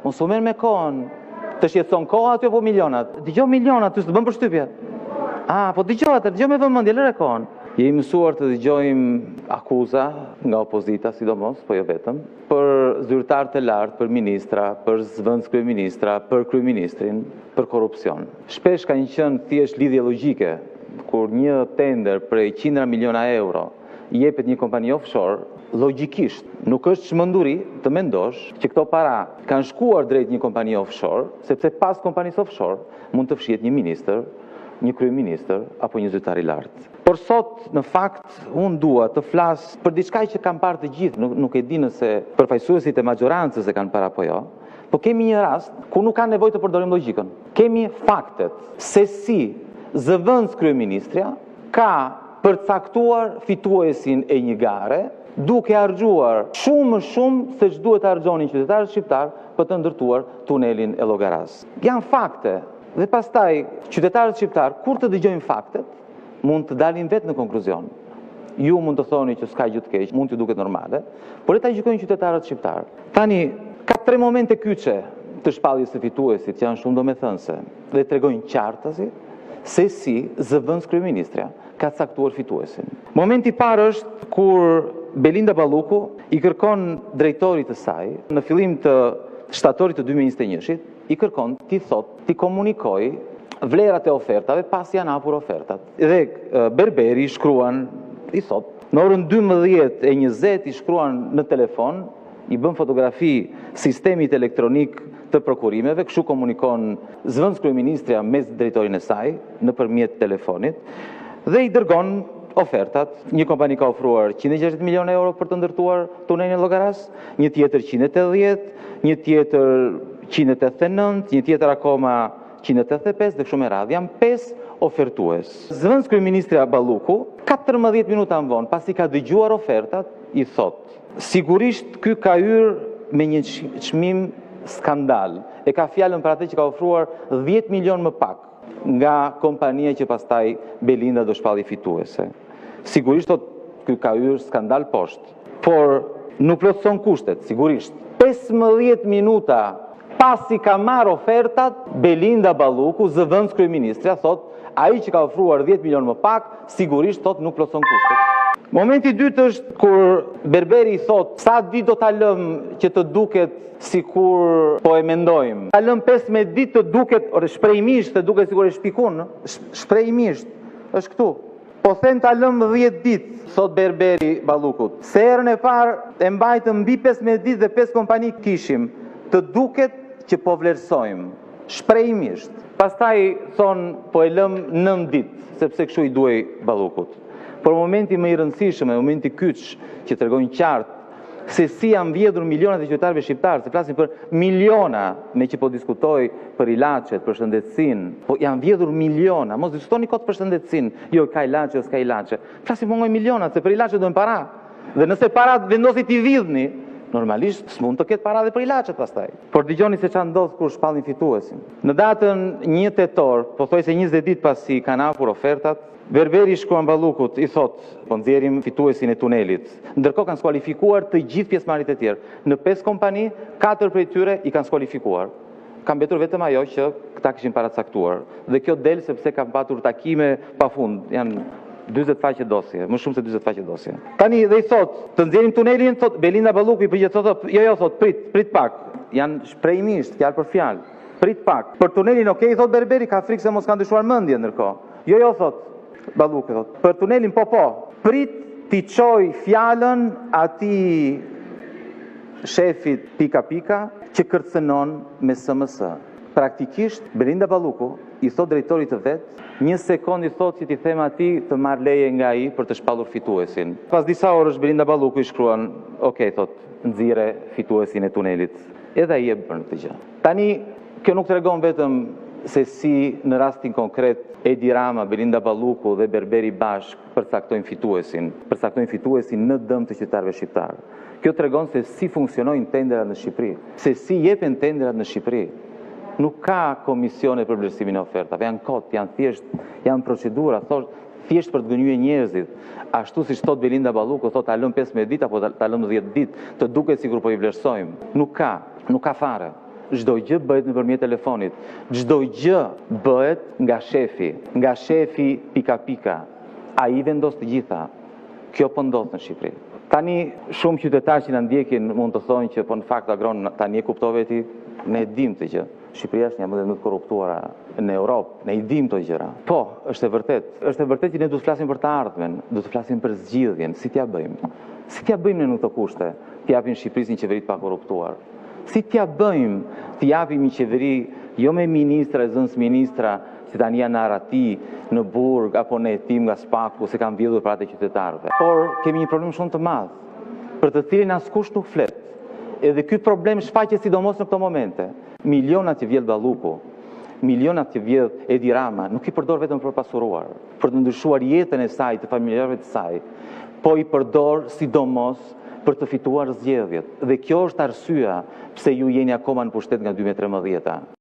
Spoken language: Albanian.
Unë s'u merr me kohën. Të shqetëson koha aty apo milionat? Dëgjoj milionat, ty s'të bën përshtypje. Po dëgjoj me vëmendje, lëre kohën. Jemi mësuar të dëgjojmë akuza nga opozita, sidomos, po jo vetëm, për zyrtar të lartë, për ministra, për zëvendës kryeministra, për kryeministrin, për korrupsion. Shpesh kanë qenë thjesht lidhje logjike, kur një tender prej 100 miliona euro jepet një kompani offshore, logjikisht nuk është çmenduri të mendosh që këto para kanë shkuar drejt një kompani offshore, sepse pas kompanisë offshore mund të fshihet një ministër, një kryeministër apo një zyrtar i lartë. Por sot, në fakt, unë dua të flas për diçka që kanë parë të gjithë, nuk e di nëse përfaqësuesit e majorancës e kanë parë apo jo, po kemi një rast ku nuk ka nevojë të përdorim logjikën. Kemi faktet se si zëvendës kryeministrja ka përcaktuar fituesin e një gare, duke harxuar shumë më shumë se ç'duhet të harxhonin qytetarët shqiptar për të ndërtuar tunelin e Llogaras. Janë fakte. Dhe pastaj, qytetarët shqiptar, kur të dëgjojnë faktet, mund të dalin vetë në konkluzion. Ju mund të thoni që s'ka gjë të keq, mund t'ju duket normale, por ta gjykojnë qytetarët shqiptar. Tani, ka 3 momente kyçe të shpalljes së fituesit që janë shumë domethënëse dhe tregojnë qartësi se si zëvendës kryeministrja ka caktuar fituesin. Momenti i parë është kur Belinda Balluku i kërkon drejtorit të saj në fillim të shtatorit të 2021-shit, i kërkon ti komunikoj vlerat e ofertave pas janë hapur ofertat. Dhe Berberi shkruan, i thot, në orën 12:20 i shkruan në telefon, i bën fotografi sistemit elektronik të prokurimeve, kështu komunikon zëvendës kryeministrja mes drejtorin e saj nëpërmjet telefonit dhe i dërgon ofertat. Një kompani ka ofruar 160 milionë euro për të ndërtuar tunelin e Llogaras, një tjetër 180, një tjetër 189, një tjetër akoma 185 dhe kështu me radhë. Janë 5 ofertues. Zëvendës kryeministrja Balluku 14 minuta më vonë, pasi ka dëgjuar ofertat, i thot: sigurisht ky ka hyrë me një çmim skandal. E ka fjalën për atë që ka ofruar 10 milion më pak nga kompania që pastaj Belinda do shpalli fituese. Sigurisht thot ky ka hyrë skandal poshtë, por nuk plotëson kushtet, sigurisht. 15 minuta pasi ka marrë ofertat, Belinda Balluku, zëvendës kryeministrja, thot ai që ka ofruar 10 milion më pak, sigurisht thot nuk plotëson kushtet. Momenti i dytë është kur Berberi thot, sa ditë do ta lëm që të duket sikur po e mendojmë. Ta lëm 15 ditë të duket, shprehjimisht të duket sikur e shpikun, shprehjimisht është këtu. Po them ta lëm 10 ditë, thot Berberi Ballukut. Se herën e parë e mbajtëm mbi 15 ditë dhe 5 kompani kishim, të duket që po vlerësojmë, shprehjimisht. Pastaj thon po e lëm 9 ditë, sepse kështu i duhej Ballukut. Por momenti më i rëndësishëm, momenti kyç që tregojnë qartë se si janë vjedhur milionat e qytetarëve shqiptarë, se flasin për miliona, me që po diskutoj për ilaçet, për shëndetësinë, po janë vjedhur miliona, mos diskutoni kot për shëndetësinë, jo ka ilaçe, s'ka ilaçe. Flasin për milionat, se për ilaçet duhen para. Dhe nëse parat vendosit i vidhni, normalisht s'mund të ketë para dhe për ilaçet pastaj. Por dëgjoni se çfarë ndodh kur shpallin fituesin. Në datën 1 tetor, pothuajse 20 ditë pasi kanë hapur ofertat, Berberi shkruan Ballukut, i thot, po nxjerrim fituesin e tunelit. Ndërkohë kanë skualifikuar të gjithë pjesëmarrjet e tjerë. Në 5 kompani, 4 prej tyre i kanë skualifikuar. Ka mbetur vetëm ajo që këta kishin paracaktuar. Dhe kjo del sepse kanë patur takime pafund. Janë 40 faqe dosje, më shumë se 40 faqe dosje. Tani dhe i thot, të nxjerrim tunelin, thot Belinda Balluku i përgjigjet thot, jo, thot, prit pak. Janë shprehjimisht, fjalë për fjalë. Prit pak. Për tunelin, okay, thot Berberi, ka frikë se mos kanë ndryshuar mendjen ndërkohë. Jo, thot Balluku, thot. Për tunelin po. Prit t'i çoj fjalën atij shefit pika që kërcënon me SMS. Praktikisht Belinda Balluku i thot drejtorit të vet, 1 sekond i thot që t'i them atij të marr leje nga ai për të shpallur fituesin. Pas disa orësh Belinda Balluku i shkruan, okay, thot, nxirre fituesin e tunelit. Edhe ai e bën këtë gjë. Tani kjo nuk tregon vetëm se si në rastin konkret Edi Rama, Belinda Balluku dhe Berberi bashk përcaktojnë fituesin në dëm të qytetarëve shqiptarë. Kjo tregon se si funksionojnë tenderat në Shqipëri, se si jepen tenderat në Shqipëri. Nuk ka komisione për vlerësimin e ofertave, janë kot, janë thjesht, janë procedura, thjesht për të gënjur njerëzit. Ashtu siç thot Belinda Balluku, thot ta lëm 15 ditë apo ta lëm 10 ditë, të duket sikur po i vlerësojmë. Nuk ka fare. çdo gjë bëhet nëpërmjet telefonit. Çdo gjë bëhet nga shefi pika. Ai vendos të gjitha. Kjo po ndodh në Shqipëri. Tani shumë qytetarë që na ndjekin mund të thonë që po në fakt agron tani e kuptove ti, ne dim të gjë. Shqipëria është një mbledhje më të korruptuara në Europë, ne i dim këto gjëra. Po, është e vërtet. Është e vërtet që ne duhet të flasim për të ardhmen, duhet të flasim për zgjidhjen, si t'ja bëjmë. Si t'ja bëjmë në këto kushte, t'japim Shqipërisë një qeveri të pakorruptuar. Si t'ja bëjmë, t'japim një qeveri jo me ministra e zënës ministra, që tani janë në Arati, në Burg, apo në Hetim nga Spaku, se kanë vjedhur para të qytetarëve. Por kemi një problem shumë të madh, për të cilin askush nuk flet. Edhe ky problem shfaqet sidomos në këto momente. Milionat që vjedh Balluku, milionat që vjedh Edi Rama, nuk i përdor vetëm për pasuruar, për të ndryshuar jetën e saj, të familjarëve të saj, po i përdor sidomos për të fituar zgjedhjet. Dhe kjo është arsyeja pse ju jeni akoma në pushtet nga 2013.